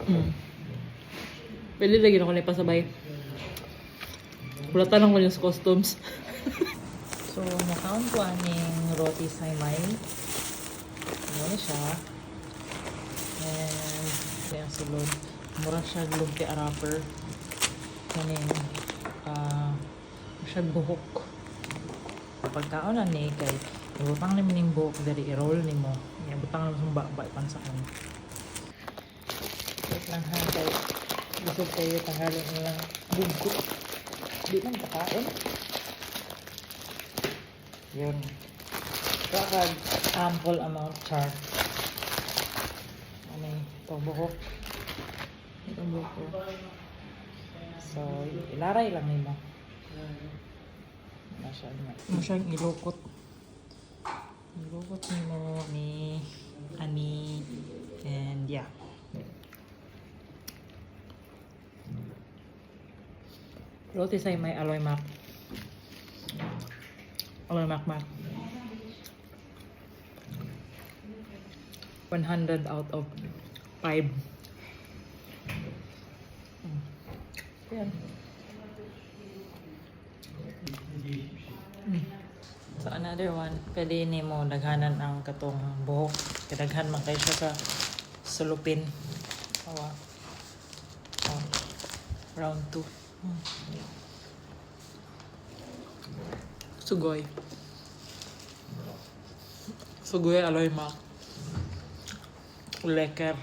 Hmm. Pwede lagi na ko na ipasabay. Wala tanong ko yung sa customs. So, nakaon ko aning roti saymay. Ano siya. And, kaya sulod. Mura siya lumpia wrapper. Kanin, siya buhok. Pagkaon na ni kay ibutang naman yung buhok dari i-roll ni mo. Ibutang naman yung bakba ipansakan. Wait lang ha, kay gusto kayo tanggalin nilang bugkot. Di man kakain. Yun. Kakag ample amount char. Ano yung buhok. Ito buhok. So, ilaray lang nila. Masyang ilukot. Ilukot mo ni ani and yeah. Roti saymay aloy mak. Aloy mak. 100 out of 5. Yan. So another one, pwede ni mo daghanan ang katong buhok. Kadaghan man kayo siya sa sulupin. Awa. Oh. Round 2. Sugoy. Sugoy aloy mak. Lekker.